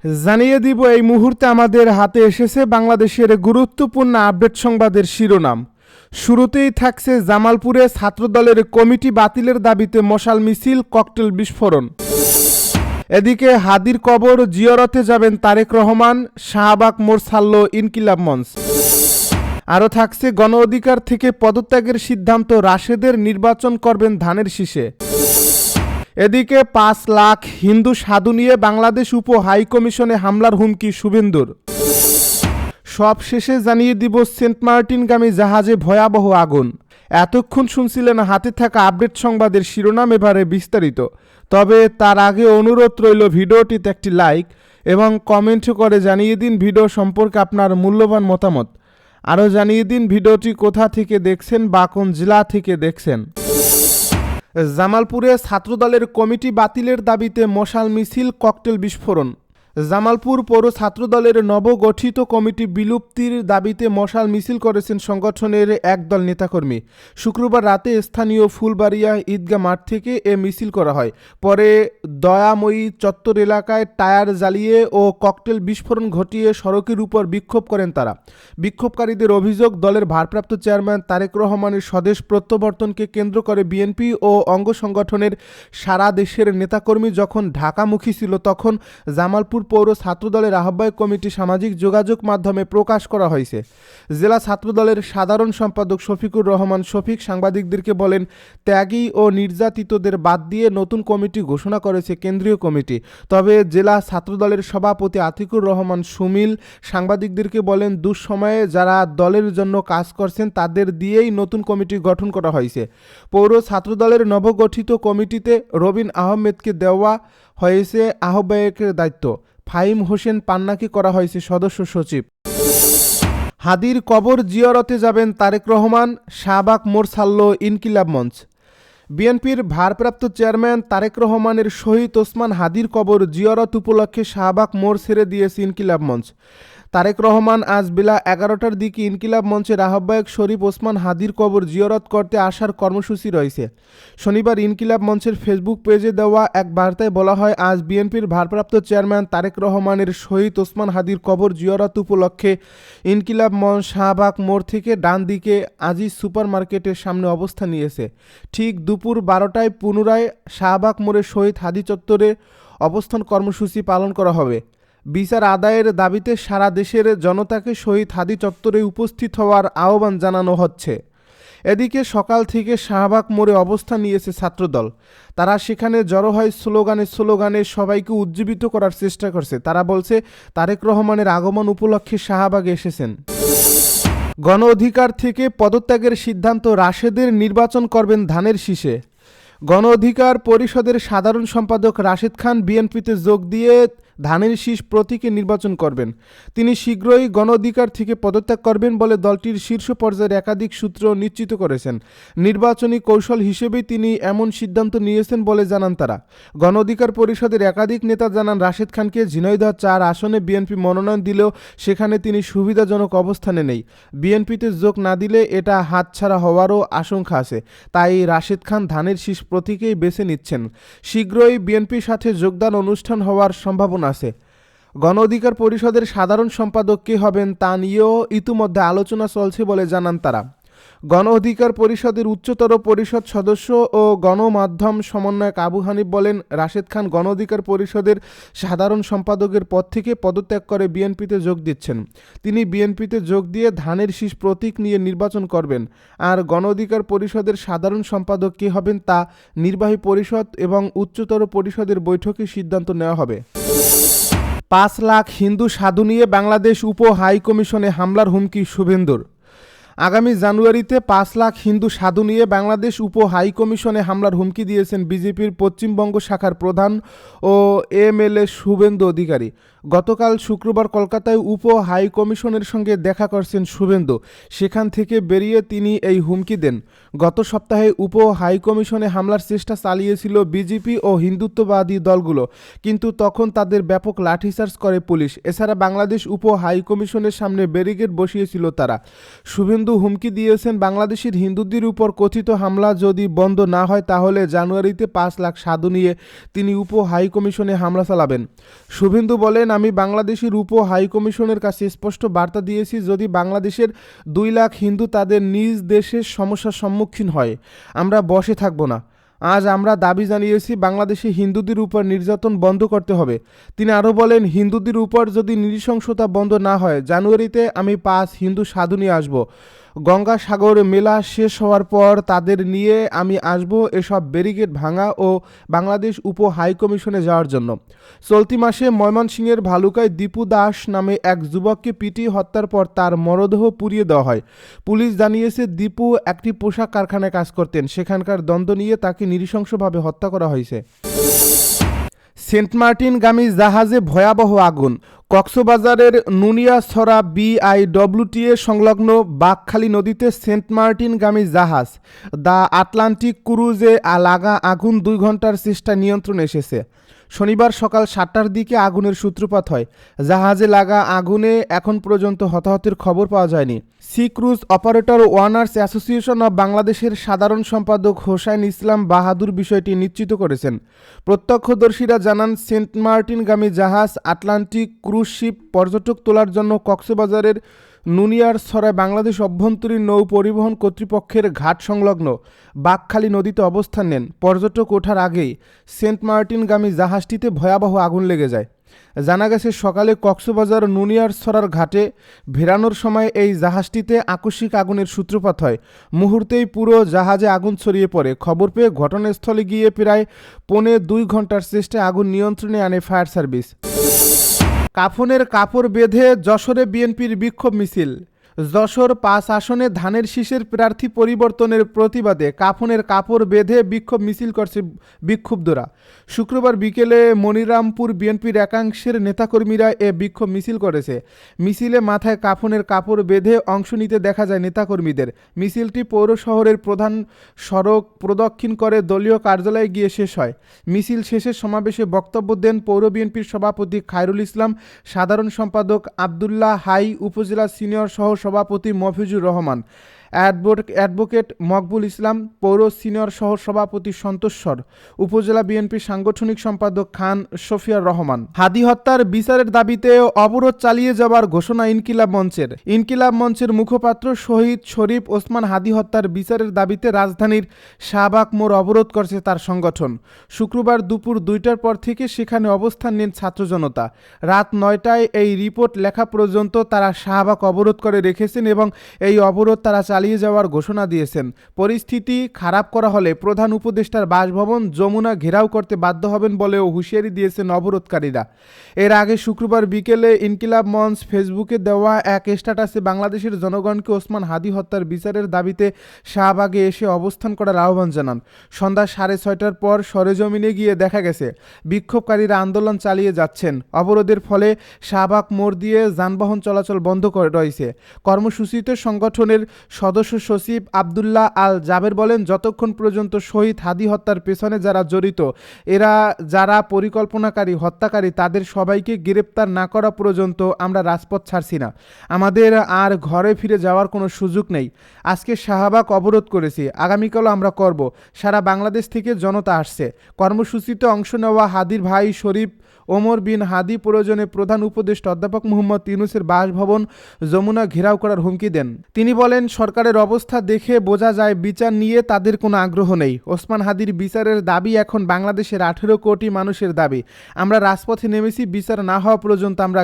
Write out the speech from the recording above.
জানিয়ে দিব এই মুহূর্তে আমাদের হাতে এসেছে বাংলাদেশের গুরুত্বপূর্ণ আপডেট সংবাদের শিরোনাম। শুরুতেই থাকছে জামালপুরে ছাত্রদলের কমিটি বাতিলের দাবিতে মশাল মিছিল, ককটেল বিস্ফোরণ। এদিকে হাদির কবর জিয়ারতে যাবেন তারেক রহমান, শাহবাগ মোড় ছাড়ল ইনকিলাব মঞ্চ। আরও থাকছে গণ অধিকার থেকে পদত্যাগের সিদ্ধান্ত, রাশেদের নির্বাচন করবেন ধানের শীষে। এদিকে ৫ লাখ হিন্দু সাধু নিয়ে বাংলাদেশ উপ হাই কমিশনে হামলার হুমকি শুভেন্দুর। সব শেষে জানিয়ে দিব সেন্ট মার্টিনগামী জাহাজে ভয়াবহ আগুন। এতক্ষণ শুনছিলেন হাতে থাকা আপডেট সংবাদের শিরোনাম, এবারে বিস্তারিত। তবে তার আগে অনুরোধ রইল ভিডিওটিতে একটি লাইক এবং কমেন্ট করে জানিয়ে দিন ভিডিও সম্পর্কে আপনার মূল্যবান মতামত। আরও জানিয়ে দিন ভিডিওটি কোথা থেকে দেখছেন বা কোন জেলা থেকে দেখছেন। জামালপুরে ছাত্রদলের কমিটি বাতিলের দাবিতে মশাল মিছিল, ককটেল বিস্ফোরণ। জামালপুর পৌর ছাত্রদলের নবগঠিত কমিটি বিলুপ্তির দাবিতে মশাল মিছিল করেছেন সংগঠনের একদল নেতাকর্মী। শুক্রবার রাতে স্থানীয় ফুলবাড়িয়া ঈদগাহ মাঠ থেকে এ মিছিল করা হয়। পরে দয়াময়ী চত্বর এলাকায় টায়ার জ্বালিয়ে ও ককটেল বিস্ফোরণ ঘটিয়ে সড়কের উপর বিক্ষোভ করেন তারা। বিক্ষোভকারীদের অভিযোগ, দলের ভারপ্রাপ্ত চেয়ারম্যান তারেক রহমানের স্বদেশ প্রত্যাবর্তনকে কেন্দ্র করে বিএনপি ও অঙ্গ সংগঠনের সারা দেশের নেতাকর্মী যখন ঢাকামুখী ছিল, তখন জামালপুর পৌর ছাত্রদলের আহ্বায়ক কমিটি সামাজিক যোগাযোগ মাধ্যমে প্রকাশ করা হয়েছে। জেলা ছাত্রদলের সাধারণ সম্পাদক শফিকুর রহমান শফিক সাংবাদিকদেরকে বলেন, ত্যাগী ও নির্যাতিতদের বাদ দিয়ে নতুন কমিটি ঘোষণা করেছে কেন্দ্রীয় কমিটি। তবে জেলা ছাত্রদলের সভাপতি আতিকুর রহমান সুমিল সাংবাদিকদেরকে বলেন, দুঃসময়ে যারা দলের জন্য কাজ করছেন তাদের দিয়েই নতুন কমিটি গঠন করা হয়েছে। পৌর ছাত্রদলের নবগঠিত কমিটিতে রবিন আহমেদকে দেওয়া হয়েছে আহ্বায়কের দায়িত্ব। ফাহিম হোসেন পান্নাকে করা হয়েছে সদস্য সচিব। হাদির কবর জিয়ারতে যাবেন তারেক রহমান, শাহবাগ মোড় ছাড়ল ইনকিলাব মঞ্চ। বিএনপির ভারপ্রাপ্ত চেয়ারম্যান তারেক রহমানের শহীদ ওসমান হাদির কবর জিয়ারত উপলক্ষে শাহবাগ মোড় ছেড়ে দিয়েছে ইনকিলাব মঞ্চ। তারেক রহমান আজ বেলা 11টার দিকে ইনকিলাব মঞ্চের আহ্বায়ক শরীফ ওসমান হাদির কবর জিয়ারত করতে আসার কর্মসূচি রয়েছে। শনিবার ইনকিলাব মঞ্চের ফেসবুক পেজে দেওয়া এক বার্তায় বলা হয়, আজ বিএনপির ভারপ্রাপ্ত চেয়ারম্যান তারেক রহমানের শহীদ ওসমান হাদির কবর জিয়ারত উপলক্ষে ইনকিলাব মঞ্চ শাহবাগ মোড় থেকে ডান দিকে আজিজ সুপার মার্কেটের সামনে অবস্থান নিয়েছে। ঠিক দুপুর 12টায় পুনরায় শাহবাগ মোড়ে শহীদ হাদি চত্বরে অবস্থান কর্মসূচি পালন করা হবে। বিচার আদায়ের দাবিতে সারা দেশের জনতাকে শহীদ হাদি চত্বরে উপস্থিত হওয়ার আহ্বান জানানো হচ্ছে। এদিকে সকাল থেকে শাহবাগ মোড়ে অবস্থান নিয়েছে ছাত্রদল। তারা সেখানে জড়ো হয় স্লোগানে সবাইকে উজ্জীবিত করার চেষ্টা করছে। তারা বলছে, তারেক রহমানের আগমন উপলক্ষে শাহবাগে এসেছেন। গণ অধিকার থেকে পদত্যাগের সিদ্ধান্ত, রাশেদের নির্বাচন করবেন ধানের শীষে। গণ অধিকার পরিষদের সাধারণ সম্পাদক রাশেদ খান বিএনপিতে যোগ দিয়ে ধানের শীষ প্রতীকে নির্বাচন করবেন। তিনি শীঘ্রই গণ অধিকার থেকে পদত্যাগ করবেন বলে দলটির শীর্ষ পর্যায়ের একাধিক সূত্র নিশ্চিত করেছেন। নির্বাচনী কৌশল হিসেবেই তিনি এমন সিদ্ধান্ত নিয়েছেন বলে জানান তারা। গণ অধিকার পরিষদের একাধিক নেতা জানান, রাশেদ খানকে ঝিনাইদহ ৪ আসনে বিএনপি মনোনয়ন দিলেও সেখানে তিনি সুবিধাজনক অবস্থানে নেই। বিএনপিতে যোগ না দিলে এটা হাতছাড়া হওয়ারও আশঙ্কা আছে। তাই রাশেদ খান ধানের শীষ প্রতীকেই বেছে নিচ্ছেন। শীঘ্রই বিএনপির সাথে যোগদান অনুষ্ঠান হওয়ার সম্ভাবনা আছে। গণ অধিকার পরিষদের সাধারণ সম্পাদক কে হবেন তা নিয়েও ইতিমধ্যে আলোচনা চলছে বলে জানান তারা। গণ অধিকার পরিষদের উচ্চতর পরিষদ সদস্য ও গণমাধ্যম সমন্বয়ক আবু হানিফ বলেন, রাশেদ খান গণ অধিকার পরিষদের সাধারণ সম্পাদকের পদ থেকে পদত্যাগ করে বিএনপিতে যোগ দিচ্ছেন। তিনি বিএনপিতে যোগ দিয়ে ধানের শীষ প্রতীক নিয়ে নির্বাচন করবেন। আর গণ অধিকার পরিষদের সাধারণ সম্পাদক কে হবেন তা নির্বাহী পরিষদ এবং উচ্চতর পরিষদের বৈঠকে সিদ্ধান্ত নেওয়া হবে। ৫ লাখ হিন্দু সাধু নিয়ে বাংলাদেশ উপ হাই কমিশনে হামলার হুমকি শুভেন্দুর। আগামী জানুয়ারিতে ৫ লাখ হিন্দু সাধু নিয়ে বাংলাদেশ উপ হাই কমিশনে হামলার হুমকি দিয়েছেন বিজেপির পশ্চিমবঙ্গ শাখার প্রধান ও এমএলএ শুভেন্দু অধিকারী। গতকাল শুক্রবার কলকাতায় উপ হাই কমিশনের সঙ্গে দেখা করছেন শুভেন্দু। সেখান থেকে বেরিয়ে তিনি এই হুমকি দেন। গত সপ্তাহে উপ হাই কমিশনে হামলার চেষ্টা চালিয়েছিল বিজেপি ও হিন্দুত্ববাদী দলগুলো, কিন্তু তখন তাদের ব্যাপক লাঠিচার্জ করে পুলিশ। এছাড়া বাংলাদেশ উপ হাই কমিশনের সামনে ব্যারিকেড বসিয়েছিল তারা। শুভেন্দু শুভেন্দু হুমকি দিয়েছেন, বাংলাদেশের হিন্দুদের উপর কথিত হামলা যদি বন্ধ না হয় তাহলে জানুয়ারিতে 5 লাখ সাধু নিয়ে তিনি উপ হাইকমিশনে হামলা চালাবেন। শুভেন্দু বলেন, আমি বাংলাদেশের উপ হাইকমিশনের কাছে স্পষ্ট বার্তা দিয়েছি, যদি বাংলাদেশের 2 লাখ হিন্দু তাদের নিজ দেশের সমস্যার সম্মুখীন হয় আমরা বসে থাকব না। আজ আমরা দাবি জানিয়েছি বাংলাদেশে হিন্দুদের উপর নির্যাতন বন্ধ করতে হবে। তিনি আরও বলেন, হিন্দুদের উপর যদি নৃশংসতা বন্ধ না হয় জানুয়ারিতে আমি 5 হিন্দু সাধু নিয়ে আসব। গঙ্গাসাগর মেলা শেষ হওয়ার পর তাদের নিয়ে আমি আসব এসব ব্যারিকেড ভাঙা ও বাংলাদেশ উপ হাইকমিশনে যাওয়ার জন্য। চলতি মাসে ময়মনসিংহের ভালুকায় দীপু দাস নামে এক যুবককে পিটিয়ে হত্যার পর তার মরদেহ পুড়িয়ে দেওয়া হয়। পুলিশ জানিয়েছে, দীপু একটি পোশাক কারখানায় কাজ করতেন, সেখানকার দ্বন্দ্ব নিয়ে তাকে নৃশংসভাবে হত্যা করা হয়েছে। সেন্ট মার্টিনগামী জাহাজে ভয়াবহ আগুন। কক্সবাজারের নুনিয়াছড়া BIWTA সংলগ্ন বাঁকখালী নদীতে সেন্ট মার্টিনগামী জাহাজ দ্য আটলান্টিক ক্রুজে লাগা আগুন 2 ঘন্টার চেষ্টা নিয়ন্ত্রণে এসেছে। শনিবার সকাল 7টার দিকে আগুনের সূত্রপাত হয়। জাহাজে লাগা আগুনে এখন পর্যন্ত হতাহতের খবর পাওয়া যায়নি। Sea cruise operator owners association of বাংলাদেশের সাধারণ সম্পাদক হোসাইন ইসলাম বাহাদুর বিষয়টি নিশ্চিত করেছেন। প্রত্যক্ষদর্শীরা জানান, সেন্ট মার্টিনগামী জাহাজ আটলান্টিক ক্রুজ শিপ পর্যটক তোলার জন্য কক্সবাজারের নুনিয়াছড়ায় বাংলাদেশ অভ্যন্তরীণ নৌ পরিবহন কর্তৃপক্ষের ঘাট সংলগ্ন বাঁকখালী নদীতে অবস্থান নেন। পর্যটক ওঠার আগেই সেন্ট মার্টিনগামী জাহাজটিতে ভয়াবহ আগুন লেগে যায়। জানা গেছে, সকালে কক্সবাজার নুনিয়াছড়ার ঘাটে ভেড়ানোর সময় এই জাহাজটিতে আকস্মিক আগুনের সূত্রপাত হয়। মুহূর্তেই পুরো জাহাজে আগুন ছড়িয়ে পড়ে। খবর পেয়ে ঘটনাস্থলে গিয়ে প্রায় 2.25 ঘন্টার চেষ্টায় আগুন নিয়ন্ত্রণে আনে ফায়ার সার্ভিস। কাফনের কাপড় বেঁধে যশোরে বিএনপির বিক্ষোভ মিছিল। যশোর 5 আসনে ধানের শীষের প্রার্থী পরিবর্তনের প্রতিবাদে কাফনের কাপড় বেঁধে বিক্ষোভ মিছিল করছে বিক্ষুব্ধরা। শুক্রবার বিকেলে মনিরামপুর বিএনপির একাংশের নেতাকর্মীরা এ বিক্ষোভ মিছিল করেছে। মিছিলে মাথায় কাফনের কাপড় বেঁধে অংশ নিতে দেখা যায় নেতাকর্মীদের। মিছিলটি পৌর শহরের প্রধান সড়ক প্রদক্ষিণ করে দলীয় কার্যালয়ে গিয়ে শেষ হয়। মিছিল শেষে সমাবেশে বক্তব্য দেন পৌর বিএনপির সভাপতি খায়রুল ইসলাম, সাধারণ সম্পাদক আবদুল্লাহ হাই, উপজেলা সিনিয়র সহ সভাপতি মফিজুর রহমান, অ্যাডভোকেট মকবুল ইসলাম, পৌর সিনিয়র সহ সভাপতি সন্তোষর, উপজেলা বিএনপি সাংগঠনিক সম্পাদক খান শফিয়ার রহমান। হাদি হত্যার বিচারের দাবিতে অবরোধ চালিয়ে যাওয়ার ঘোষণা ইনকিলাব মঞ্চের। ইনকিলাব মঞ্চের মুখপাত্র শহীদ শরীফ ওসমান হাদি হত্যার বিচারের দাবিতে রাজধানীর শাহবাগ মোড় অবরোধ করছে তার সংগঠন। শুক্রবার দুপুর 2টার পর থেকে সেখানে অবস্থান নেন ছাত্র জনতা। রাত 9টায় এই রিপোর্ট লেখা পর্যন্ত তারা শাহবাগ অবরোধ করে রেখেছেন এবং এই অবরোধ তারা চালিয়ে যাওয়ার ঘোষণা দিয়েছেন। পরিস্থিতি খারাপ করা হলে প্রধান উপদেষ্টার বাসভবন যমুনা ঘেরাও করতে বাধ্য হবেন বলেও হুঁশিয়ারি দিয়েছেন অবরোধকারীরা। এর আগে শুক্রবার বিকেলে ইনকিলাব মঞ্চ ফেসবুকে দেওয়া এক স্ট্যাটাসে বাংলাদেশের জনগণকে ওসমান হাদি হত্যার বিচারের দাবিতে শাহবাগে এসে অবস্থান করার আহ্বান জানান। সন্ধ্যা 6:30টার পর সরেজমিনে গিয়ে দেখা গেছে বিক্ষোভকারীরা আন্দোলন চালিয়ে যাচ্ছেন। অবরোধের ফলে শাহবাগ মোড় দিয়ে যানবাহন চলাচল বন্ধ রয়েছে। কর্মসূচিতে সংগঠনের সদস্য সচিব আবদুল্লাহ আল জাবের বলেন, যতক্ষণ পর্যন্ত শহীদ হাদি হত্যার পেছনে যারা জড়িত, এরা যারা পরিকল্পনাকারী, হত্যাকারী, তাদের সবাইকে গ্রেপ্তার না করা পর্যন্ত আমরা রাজপথ ছাড়ছি না। আমাদের আর ঘরে ফিরে যাওয়ার কোনো সুযোগ নেই। আজকে শাহবাগ অবরোধ করেছি, আগামীকালও আমরা করব। সারা বাংলাদেশ থেকে জনতা আসছে। কর্মসূচিতে অংশ নেওয়া হাদির ভাই শরীফ ওমর বিন হাদি প্রয়োজনে প্রধান উপদেষ্টা অধ্যাপক মোহাম্মদ ইউনূসের বাসভবন যমুনা ঘেরাও করার হুমকি দেন। তিনি বলেন, সরকারের অবস্থা দেখে বোঝা যায় বিচার নিয়ে তাদের কোনো আগ্রহ নেই। ওসমান হাদির বিচারের দাবি এখন বাংলাদেশের 18 কোটি মানুষের দাবি। আমরা রাজপথে নেমেছি, বিচার না হওয়া পর্যন্ত আমরা